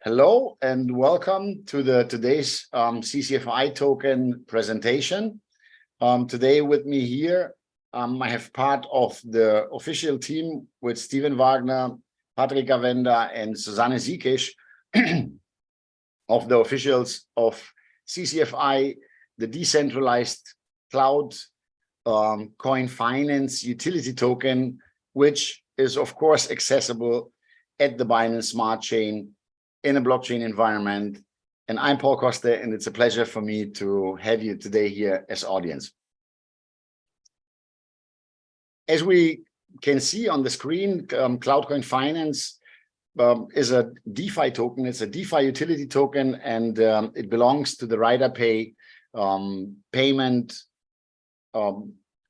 Hello and welcome to today's CCFi token presentation. Today with me here, I have part of the official team with Steven Wagner, Patrick Avenda, and Susanne Siekisch of the officials of CCFi, the decentralized cloud coin finance utility token, which is of course accessible at the Binance Smart Chain in a blockchain environment. And I'm Paul Coste, and it's a pleasure for me to have you today here as audience. As we can see on the screen, CloudCoin Finance is a DeFi token. It's a DeFi utility token, and it belongs to the RiderPay payment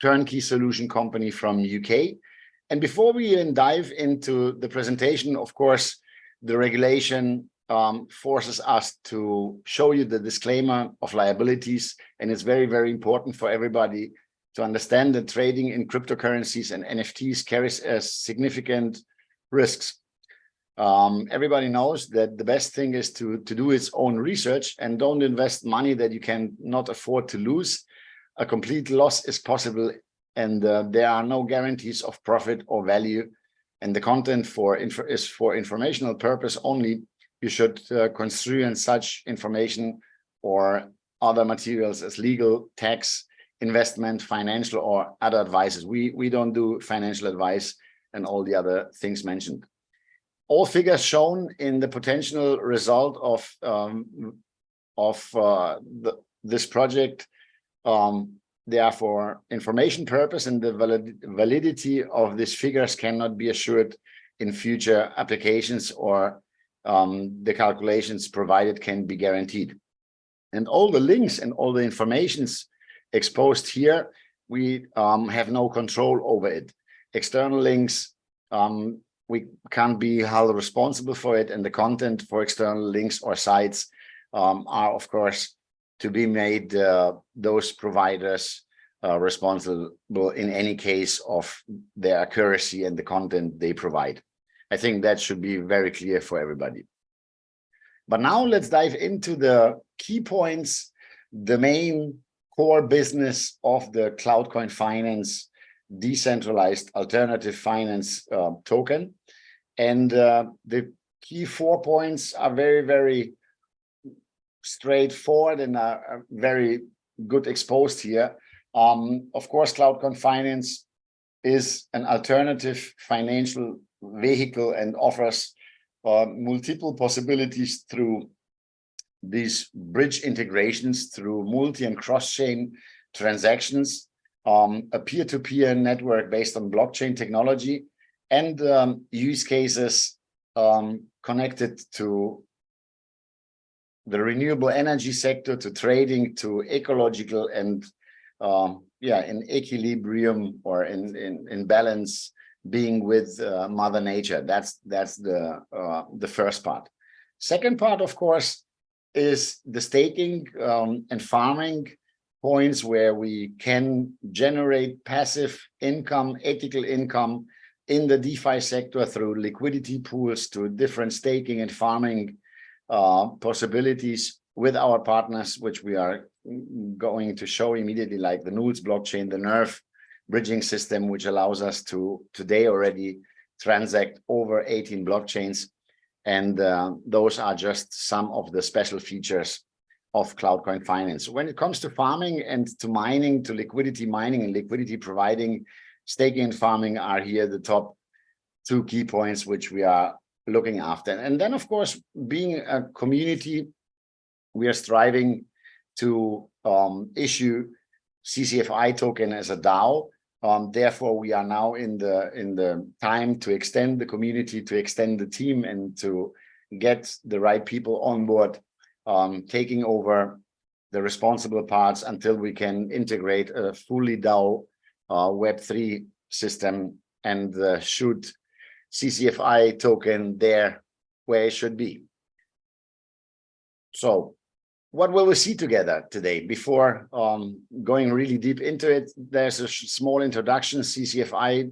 turnkey solution company from UK. And before we even dive into the presentation, of course, the regulation forces us to show you the disclaimer of liabilities, and it's very, very important for everybody to understand that trading in cryptocurrencies and NFTs carries significant risks. Everybody knows that the best thing is to do its own research and don't invest money that you can not afford to lose. A complete loss is possible, and there are no guarantees of profit or value. And the content is for informational purpose only. You should construe such information or other materials as legal, tax, investment, financial, or other advices. We don't do financial advice and all the other things mentioned. All figures shown in the potential result of this project, they are for information purpose, and the validity of these figures cannot be assured in future applications, or the calculations provided can be guaranteed. And all the links and all the informations exposed here, we have no control over it. External links, we can't be held responsible for it, and the content for external links or sites are, of course, to be made those providers responsible in any case of their accuracy and the content they provide. I think that should be very clear for everybody. But now let's dive into the key points, the main core business of the CloudCoin Finance decentralized alternative finance token. And the key 4 points are very, very straightforward and are very good exposed here. Of course, CloudCoin Finance is an alternative financial vehicle and offers multiple possibilities through these bridge integrations, through multi and cross-chain transactions, a peer-to-peer network based on blockchain technology, and use cases connected to the renewable energy sector, to trading, to ecological and in equilibrium or in balance being with Mother Nature. That's the first part. Second part, of course, is the staking and farming points, where we can generate passive income, ethical income in the DeFi sector through liquidity pools to different staking and farming possibilities with our partners, which we are going to show immediately, like the Nuls blockchain, the Nerve bridging system, which allows us to today already transact over 18 blockchains. And those are just some of the special features of CloudCoin Finance. When it comes to farming and to mining, to liquidity mining and liquidity providing, staking and farming are here the top 2 key points which we are looking after. And then, of course, being a community, we are striving to issue CCFi token as a DAO. Therefore, we are now in the time to extend the community, to extend the team, and to get the right people on board, taking over the responsible parts until we can integrate a fully DAO Web3 system and shoot CCFi token there where it should be. So what will we see together today? Before going really deep into it, there's a small introduction. CCFi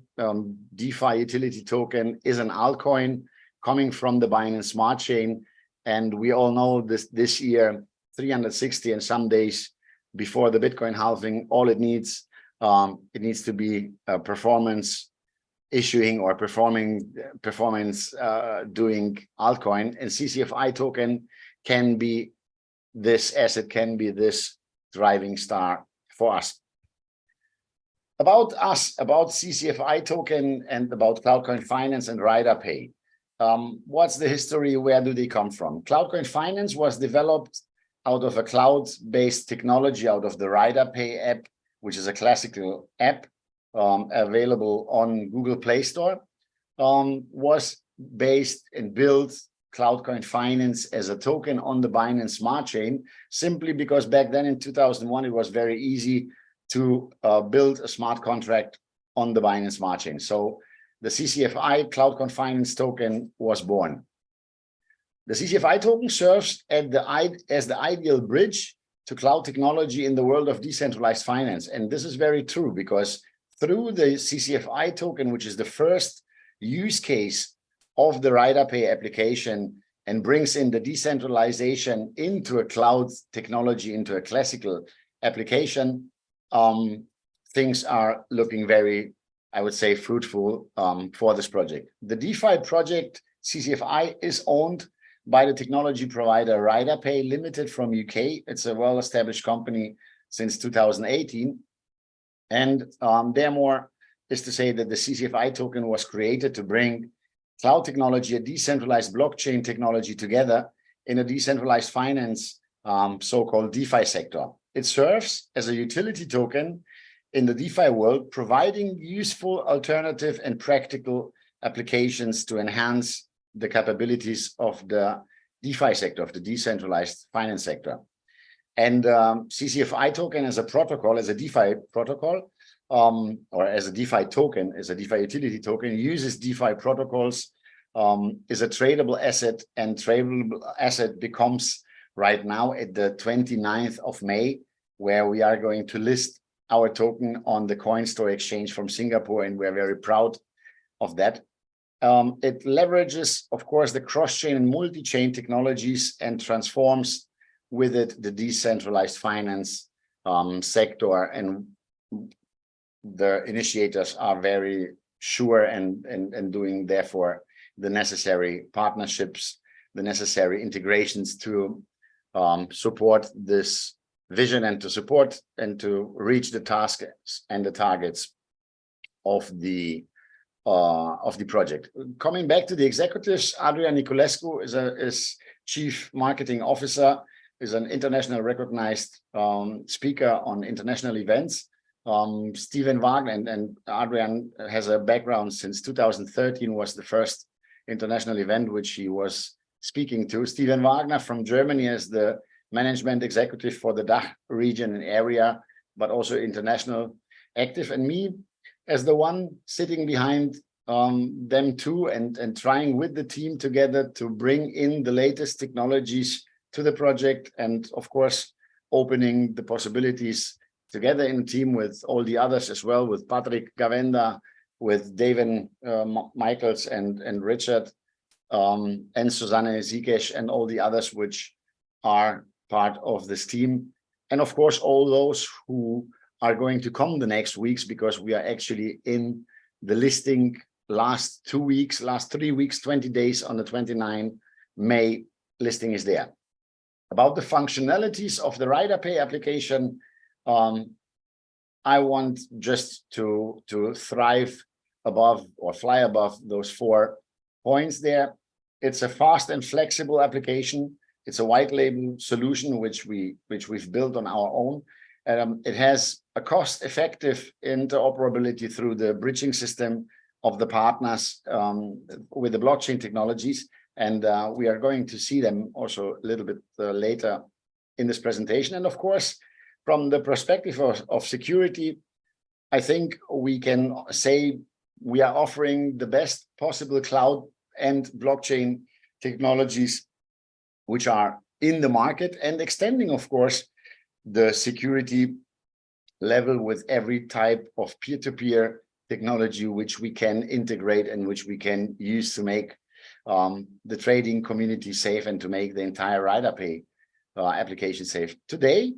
DeFi utility token is an altcoin coming from the Binance Smart Chain. And we all know this year, 360 and some days before the Bitcoin halving, all it needs to be a performance issuing or performance doing altcoin, and CCFi token can be this asset, can be this driving star for us. About us, about CCFi token and about CloudCoin Finance and RiderPay. What's the history? Where do they come from? CloudCoin Finance was developed out of a cloud-based technology, out of the RiderPay app, which is a classical app available on Google Play Store, was based and built CloudCoin Finance as a token on the Binance Smart Chain, simply because back then in 2001, it was very easy to build a smart contract on the Binance Smart Chain. So the CCFi CloudCoin Finance token was born. The CCFi token serves as the ideal bridge to cloud technology in the world of decentralized finance. And this is very true, because through the CCFi token, which is the first use case of the RiderPay application and brings in the decentralization into a cloud technology, into a classical application, things are looking very, I would say, fruitful for this project. The DeFi project CCFi is owned by the technology provider RiderPay Limited from UK. It's a well-established company since 2018. And therefore is to say that the CCFi token was created to bring cloud technology, a decentralized blockchain technology together in a decentralized finance, so-called DeFi sector. It serves as a utility token in the DeFi world, providing useful, alternative, and practical applications to enhance the capabilities of the DeFi sector, of the decentralized finance sector. And CCFi token as a protocol, as a DeFi protocol, or as a DeFi token, as a DeFi utility token, uses DeFi protocols, is a tradable asset, and tradable asset becomes right now at the 29th of May, where we are going to list our token on the CoinStore exchange from Singapore, and we're very proud of that. It leverages, of course, the cross-chain and multi-chain technologies and transforms with it the decentralized finance sector, and the initiators are very sure and doing therefore the necessary partnerships, the necessary integrations to support this vision and to support and to reach the tasks and the targets of the project. Coming back to the executives, Adrian Niculescu is Chief Marketing Officer, is an international recognized speaker on international events. Stephen Wagner, and Adrian has a background since 2013, was the first international event which he was speaking to. Stephen Wagner from Germany as the management executive for the DACH region and area, but also international active, and me as the one sitting behind them too, and trying with the team together to bring in the latest technologies to the project, and of course opening the possibilities together in a team with all the others as well, with Patrick Gavenda, with David Michaels and Richard, and Susanne Zikesh, and all the others which are part of this team. And of course, all those who are going to come the next weeks, because we are actually in the listing last 3 weeks, 20 days. On the 29th May, listing is there. About the functionalities of the RiderPay application, I want just to thrive above or fly above those 4 points there. It's a fast and flexible application. It's a white label solution which we've built on our own. It has a cost-effective interoperability through the bridging system of the partners with the blockchain technologies, and we are going to see them also a little bit later in this presentation. And of course, from the perspective of security, I think we can say we are offering the best possible cloud and blockchain technologies which are in the market, and extending, of course, the security level with every type of peer-to-peer technology which we can integrate and which we can use to make the trading community safe and to make the entire RiderPay application safe. Today,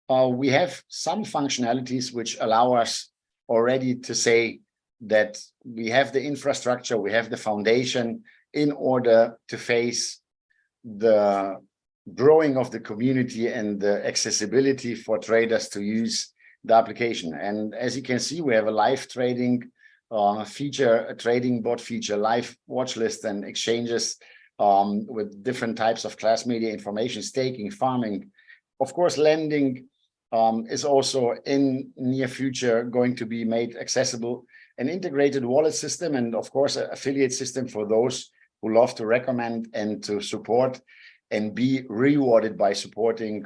we have some functionalities which allow us already to say that we have the infrastructure, we have the foundation in order to face the growing of the community and the accessibility for traders to use the application. And as you can see, we have a live trading feature, a trading bot feature, live watch list and exchanges with different types of class media information, staking, farming. Of course, lending is also in near future going to be made accessible, an integrated wallet system, and of course, an affiliate system for those who love to recommend and to support and be rewarded by supporting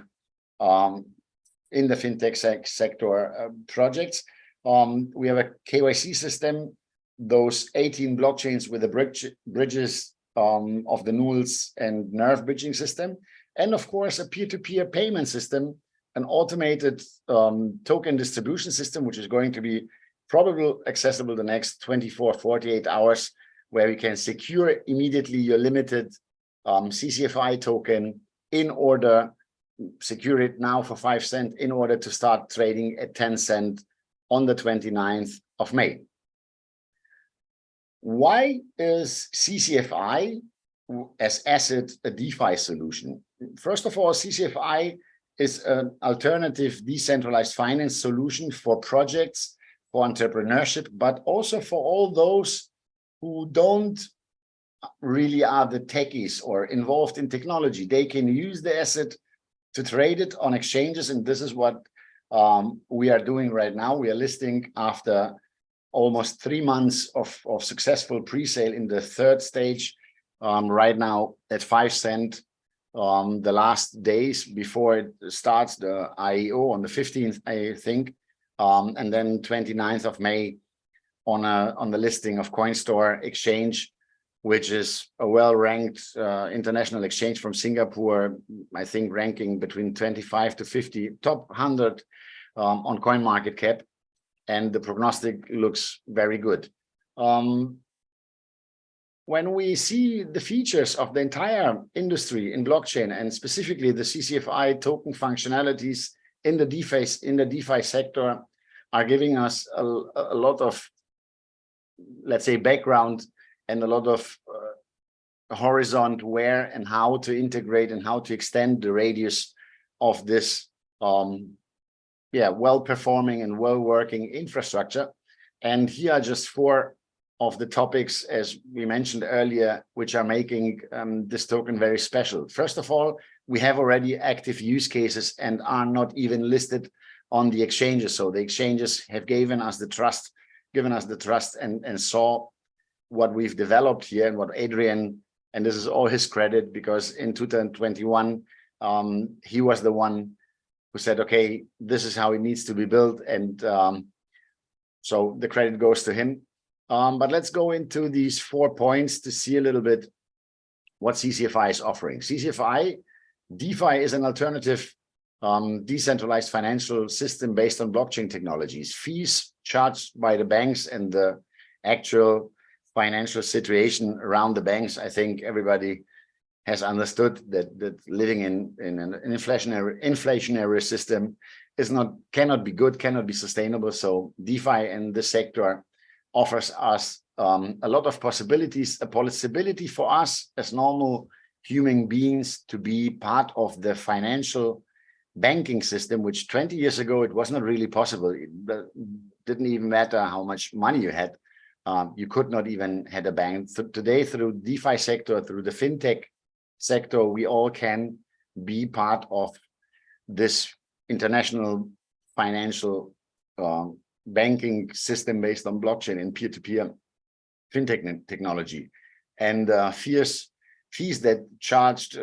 in the fintech sector projects. We have a KYC system, those 18 blockchains with the bridges of the Nuls and Nerve bridging system, and of course a peer-to-peer payment system, an automated token distribution system, which is going to be probably accessible the next 24, 48 hours, where you can secure immediately your limited CCFi token in order, secure it now for 5 cents in order to start trading at 10 cents on the 29th of May. Why is CCFi as asset a DeFi solution? First of all, CCFi is an alternative decentralized finance solution for projects, for entrepreneurship, but also for all those who don't really are the techies or involved in technology. They can use the asset to trade it on exchanges, and this is what we are doing right now. We are listing after almost 3 months of successful pre-sale in the third stage right now at 5 cents. The last days before it starts the IEO on the 15th, I think, and then 29th of May on the listing of CoinStore Exchange, which is a well-ranked international exchange from Singapore, I think ranking between 25 to 50, top 100 on CoinMarketCap, and the prognostic looks very good. When we see the features of the entire industry in blockchain, and specifically the CCFi token functionalities in the DeFi sector are giving us a lot of, let's say, background and a lot of horizon where and how to integrate and how to extend the radius of this well-performing and well-working infrastructure. And here are just 4 of the topics, as we mentioned earlier, which are making this token very special. First of all, we have already active use cases and are not even listed on the exchanges. So the exchanges have given us the trust and saw what we've developed here and what Adrian, and this is all his credit, because in 2021, he was the one who said, okay, this is how it needs to be built. And so the credit goes to him. But let's go into these 4 points to see a little bit what CCFi is offering. CCFi, DeFi is an alternative decentralized financial system based on blockchain technologies. Fees charged by the banks and the actual financial situation around the banks, I think everybody has understood that living in an inflationary system cannot be good, cannot be sustainable. So DeFi in this sector offers us a lot of possibilities, a possibility for us as normal human beings to be part of the financial banking system, which 20 years ago, it was not really possible. It didn't even matter how much money you had. You could not even have a bank. Today, through DeFi sector, through the fintech sector, we all can be part of this international financial banking system based on blockchain and peer-to-peer fintech technology. And fees that charged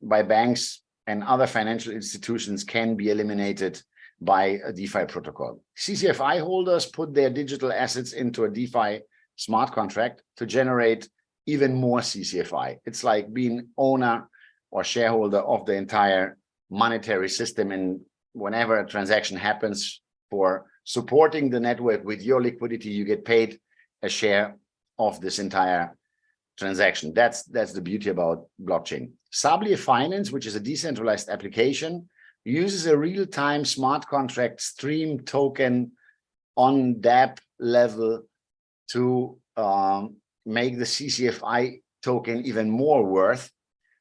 by banks and other financial institutions can be eliminated by a DeFi protocol. CCFi holders put their digital assets into a DeFi smart contract to generate even more CCFi. It's like being owner or shareholder of the entire monetary system. And whenever a transaction happens for supporting the network with your liquidity, you get paid a share of this entire transaction. That's the beauty about blockchain. Sablia Finance, which is a decentralized application, uses a real-time smart contract stream token on dApp level to make the CCFi token even more worth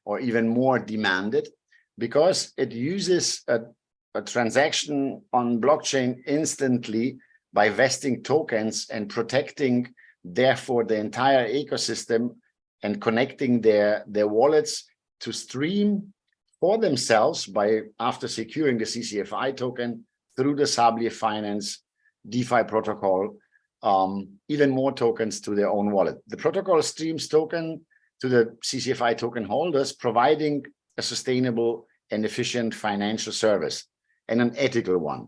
or even more demanded, because it uses a transaction on blockchain instantly by vesting tokens and protecting therefore the entire ecosystem and connecting their wallets to stream for themselves after securing the CCFi token through the Sablia Finance DeFi protocol, even more tokens to their own wallet. The protocol streams token to the CCFi token holders, providing a sustainable and efficient financial service and an ethical one.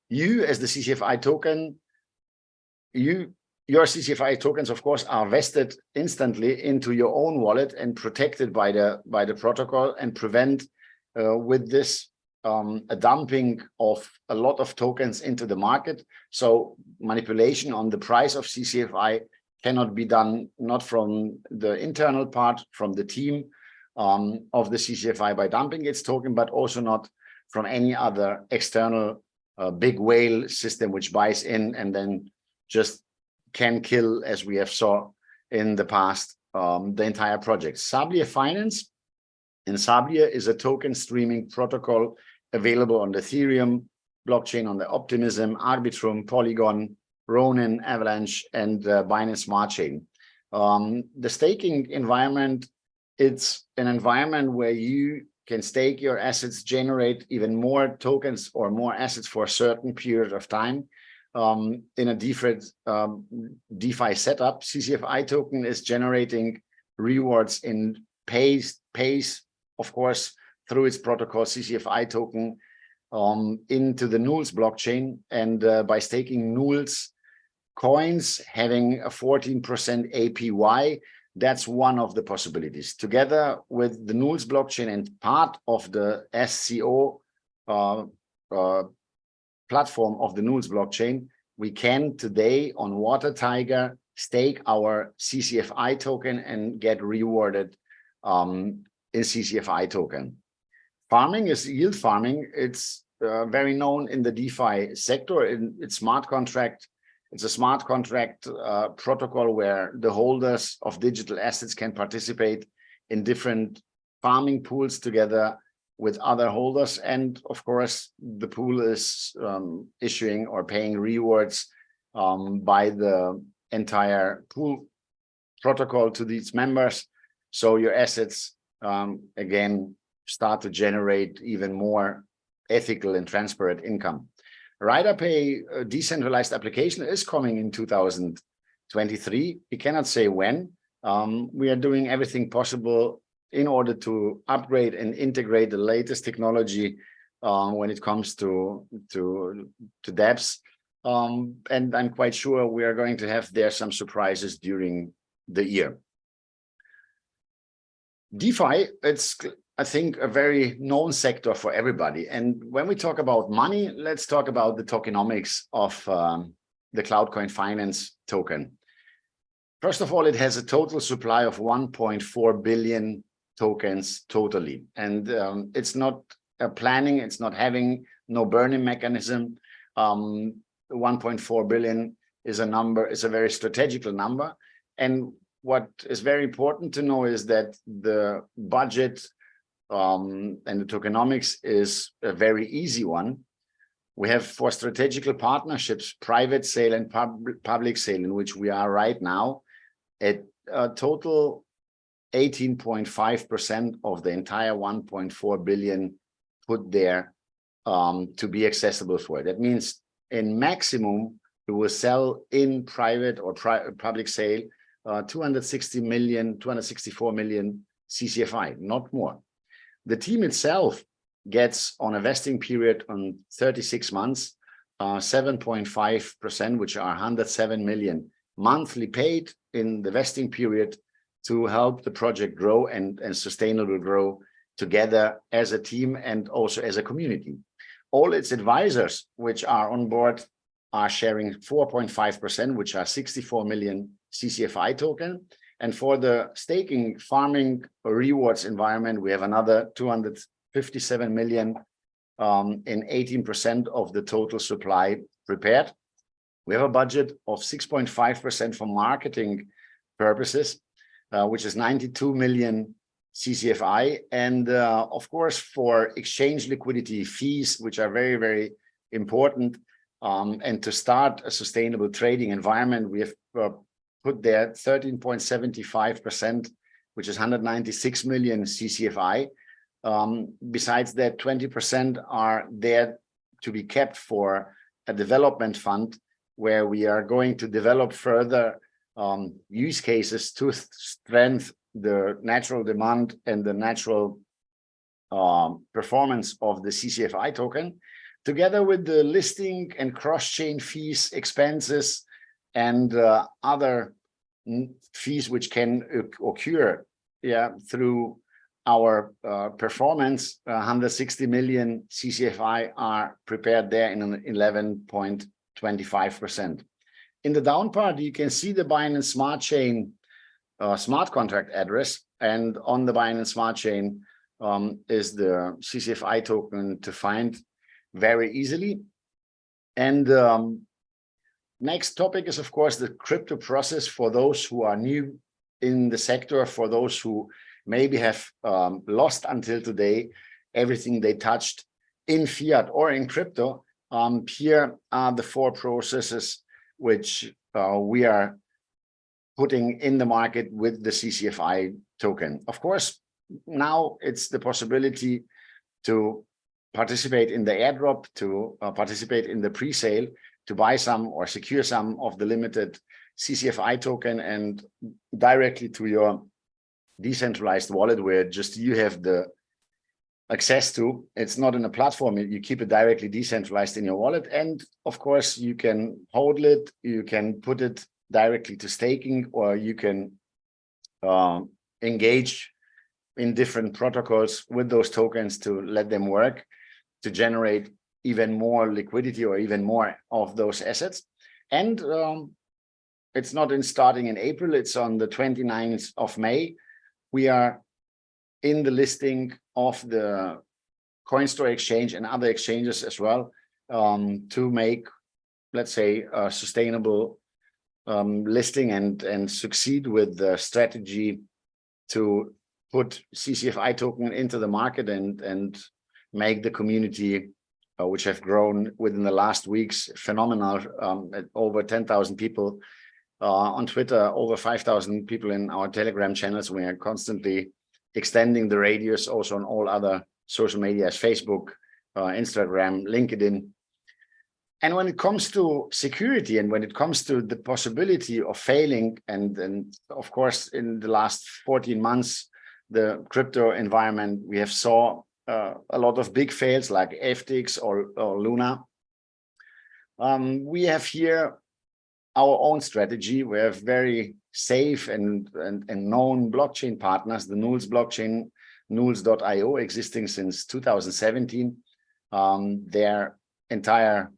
You, as the CCFi token, your CCFi tokens, of course, are vested instantly into your own wallet and protected by the protocol, and prevent with this a dumping of a lot of tokens into the market. So manipulation on the price of CCFi cannot be done, not from the internal part, from the team of the CCFi by dumping its token, but also not from any other external big whale system which buys in and then just can kill, as we have saw in the past, the entire project. Sablia Finance in Sablia is a token streaming protocol available on the Ethereum blockchain, on the Optimism, Arbitrum, Polygon, Ronin, Avalanche, and Binance Smart Chain. The staking environment, it's an environment where you can stake your assets, generate even more tokens or more assets for a certain period of time in a different DeFi setup. CCFi token is generating rewards in pace, of course, through its protocol CCFi token into the Nuls blockchain, and by staking Nuls coins having a 14% APY, that's one of the possibilities. Together with the Nuls blockchain and part of the SCO platform of the Nuls blockchain, we can today on Water Tiger stake our CCFi token and get rewarded in CCFi token. Farming is yield farming. It's very known in the DeFi sector. It's smart contract. It's a smart contract protocol where the holders of digital assets can participate in different farming pools together with other holders. And of course, the pool is issuing or paying rewards by the entire pool protocol to these members. So your assets, again, start to generate even more ethical and transparent income. RiderPay, a decentralized application, is coming in 2023. We cannot say when. We are doing everything possible in order to upgrade and integrate the latest technology when it comes to dApps. And I'm quite sure we are going to have there some surprises during the year. DeFi, it's, I think, a very known sector for everybody. And when we talk about money, let's talk about the tokenomics of the CloudCoin Finance token. First of all, it has a total supply of 1.4 billion tokens totally. And it's not a planning, it's not having no burning mechanism. 1.4 billion is a number, it's a very strategical number. And what is very important to know is that the budget and the tokenomics is a very easy one. We have, for strategical partnerships, private sale and public sale, in which we are right now, at a total 18.5% of the entire 1.4 billion put there to be accessible for it. That means in maximum, we will sell in private or public sale 264 million CCFi, not more. The team itself gets on a vesting period on 36 months, 7.5%, which are 107 million monthly paid in the vesting period to help the project grow and sustainable grow together as a team and also as a community. All its advisors, which are on board, are sharing 4.5%, which are 64 million CCFi token. And for the staking farming rewards environment, we have another 257 million in 18% of the total supply prepared. We have a budget of 6.5% for marketing purposes, which is 92 million CCFi. And of course, for exchange liquidity fees, which are very, very important, and to start a sustainable trading environment, we have put there 13.75%, which is 196 million CCFi. Besides that, 20% are there to be kept for a development fund, where we are going to develop further use cases to strengthen the natural demand and the natural performance of the CCFi token, together with the listing and cross-chain fees, expenses, and other fees which can occur through our performance. 160 million CCFi are prepared there in an 11.25%. In the down part, you can see the Binance Smart Chain smart contract address, and on the Binance Smart Chain is the CCFi token to find very easily. And next topic is, of course, the crypto process for those who are new in the sector, for those who maybe have lost until today everything they touched in fiat or in crypto. Here are the 4 processes which we are putting in the market with the CCFi token. Of course, now it's the possibility to participate in the airdrop, to participate in the pre-sale, to buy some or secure some of the limited CCFi token and directly to your decentralized wallet, where just you have the access to. It's not in a platform, you keep it directly decentralized in your wallet. And of course, you can hold it, you can put it directly to staking, or you can engage in different protocols with those tokens to let them work, to generate even more liquidity or even more of those assets. And it's not starting in April, it's on the 29th of May. We are in the listing of the CoinStore exchange and other exchanges as well, to make, let's say, a sustainable listing and succeed with the strategy to put CCFi token into the market and make the community, which have grown within the last weeks, phenomenal. At over 10,000 people on Twitter, over 5,000 people in our Telegram channels. We are constantly extending the radius also on all other social medias, Facebook, Instagram, LinkedIn. And when it comes to security and when it comes to the possibility of failing, and of course, in the last 14 months, the crypto environment, we have saw a lot of big fails like FTX or Luna. We have here our own strategy. We have very safe and known blockchain partners, the Nuls blockchain, Nuls.io, existing since 2017. Their entire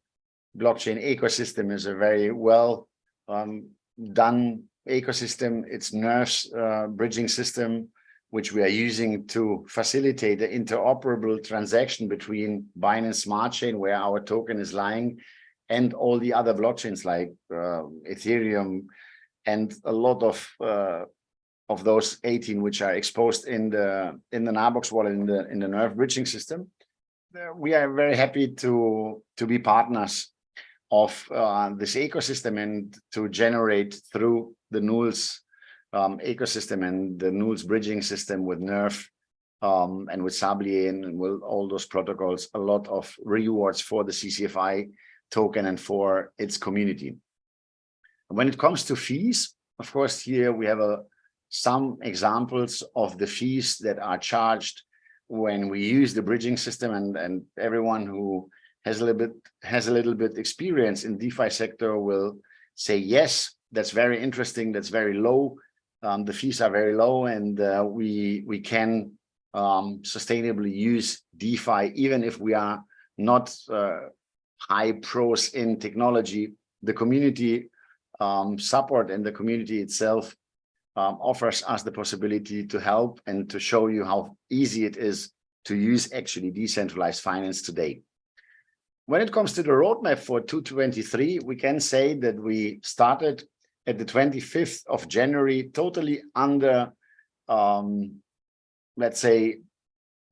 blockchain ecosystem is a very well done ecosystem. It's Nerf's bridging system, which we are using to facilitate the interoperable transaction between Binance Smart Chain, where our token is lying, and all the other blockchains like Ethereum, and a lot of those 18 which are exposed in the Narbox wallet, in the Nerf bridging system. We are very happy to be partners of this ecosystem and to generate through the Nuls ecosystem and the Nuls bridging system with Nerf and with Sablier and with all those protocols, a lot of rewards for the CCFi token and for its community. When it comes to fees, of course, here we have some examples of the fees that are charged when we use the bridging system, and everyone who has a little bit experience in DeFi sector will say, yes, that's very interesting, that's very low. The fees are very low, and we can sustainably use DeFi, even if we are not high pros in technology. The community support and the community itself offers us the possibility to help and to show you how easy it is to use actually decentralized finance today. When it comes to the roadmap for 2023, we can say that we started at the 25th of January, totally under, let's say,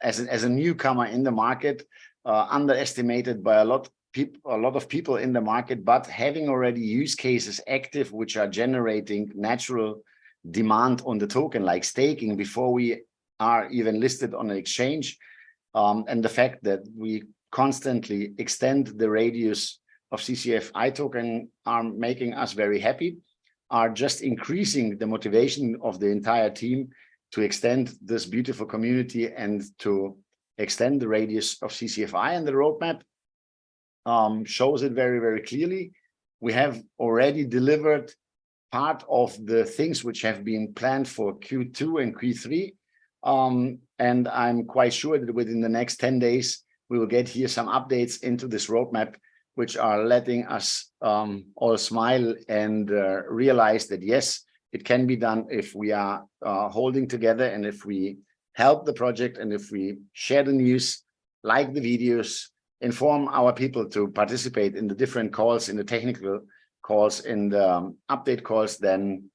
as a newcomer in the market, underestimated by a lot of people in the market, but having already use cases active, which are generating natural demand on the token, like staking, before we are even listed on an exchange. And the fact that we constantly extend the radius of CCFi token are making us very happy, are just increasing the motivation of the entire team to extend this beautiful community and to extend the radius of CCFi. And the roadmap shows it very, very clearly. We have already delivered part of the things which have been planned for Q2 and Q3. And I'm quite sure that within the next 10 days, we will get here some updates into this roadmap, which are letting us all smile and realize that, yes, it can be done if we are holding together and if we help the project and if we share the news, like the videos, inform our people to participate in the different calls, in the technical calls, in the update calls, then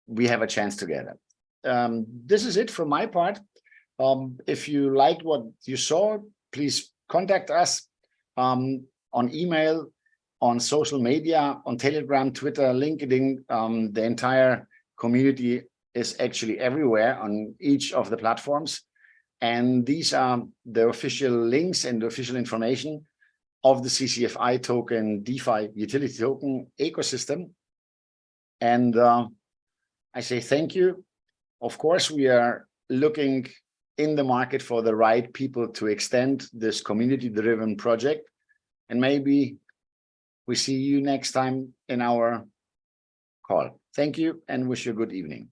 we have a chance together. This is it from my part. If you liked what you saw, please contact us on email, on social media, on Telegram, Twitter, LinkedIn. The entire community is actually everywhere on each of the platforms. And these are the official links and the official information of the CCFi token, DeFi utility token ecosystem. And I say thank you. Of course, we are looking in the market for the right people to extend this community-driven project. And maybe we see you next time in our call. Thank you and wish you a good evening.